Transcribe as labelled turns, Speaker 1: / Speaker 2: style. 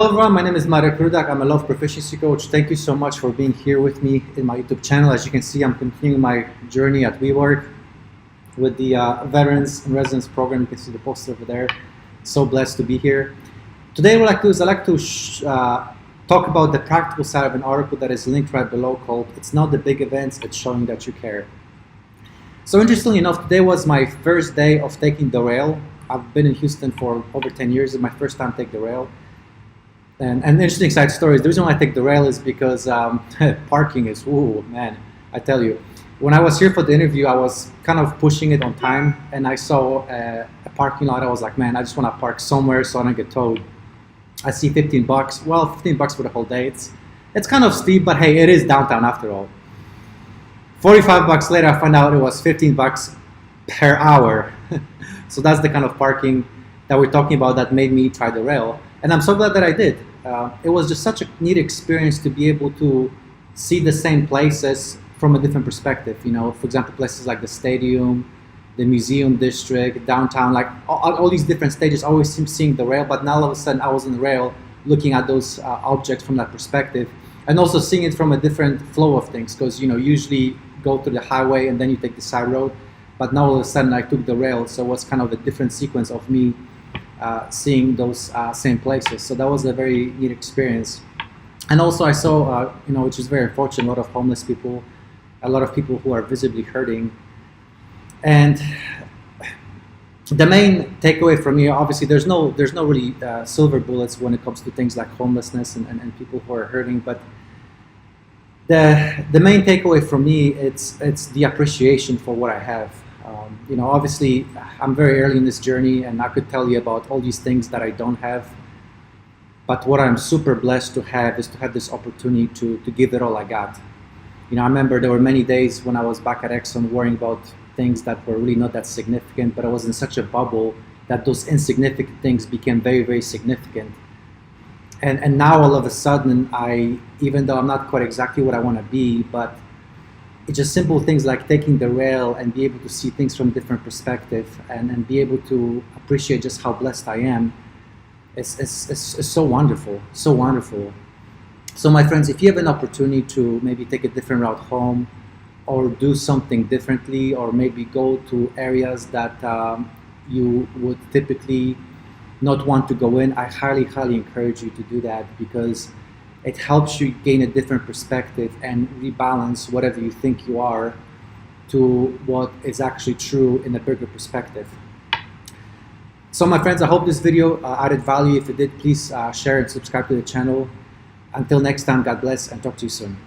Speaker 1: Hello everyone, my name is Marek Rudak. I'm a Love Proficiency Coach. Thank you so much for being here with me in my YouTube channel. As you can see, I'm continuing my journey at WeWork with the Veterans and Residents Program. You can see the poster over there. So blessed to be here. Today what I'd like to talk about the practical side of an article that is linked right below called "It's Not the Big Events, It's Showing That You Care." So interestingly enough, today was my first day of taking the rail. I've been in Houston for over 10 years. It's my first time taking the rail. And interesting side stories. The reason why I take the rail is because parking is, ooh, man, I tell you. When I was here for the interview, I was kind of pushing it on time, and I saw a parking lot. I was like, man, I just want to park somewhere so I don't get towed. I see 15 bucks. Well, 15 bucks for the whole day. It's kind of steep, but hey, it is downtown after all. 45 bucks later, I found out it was 15 bucks per hour. So that's the kind of parking that we're talking about that made me try the rail. And I'm so glad that I did. It was just such a neat experience to be able to see the same places from a different perspective. You know, for example, places like the stadium, the museum district, downtown, like all these different stages. I always seem seeing the rail, but now all of a sudden I was in the rail looking at those objects from that perspective, and also seeing it from a different flow of things. Because usually go to the highway and then you take the side road, but now all of a sudden I took the rail, so it was kind of a different sequence of me seeing those same places. So that was a very neat experience. And also I saw, which is very unfortunate, a lot of homeless people, a lot of people who are visibly hurting. And the main takeaway from here, obviously there's no really silver bullets when it comes to things like homelessness and people who are hurting, but the main takeaway from me, it's the appreciation for what I have. Obviously I'm very early in this journey, and I could tell you about all these things that I don't have. But what I'm super blessed to have is to have this opportunity to give it all I got. I remember there were many days when I was back at Exxon worrying about things that were really not that significant, but I was in such a bubble that those insignificant things became very, very significant. And now all of a sudden, even though I'm not quite exactly what I want to be, but it's just simple things like taking the rail and be able to see things from a different perspective and be able to appreciate just how blessed I am. It's so wonderful, so wonderful. So my friends, if you have an opportunity to maybe take a different route home, or do something differently, or maybe go to areas that you would typically not want to go in, I highly, highly encourage you to do that, because it helps you gain a different perspective and rebalance whatever you think you are to what is actually true in a bigger perspective. So my friends, I hope this video added value. If it did, please share and subscribe to the channel. Until next time, God bless, and talk to you soon.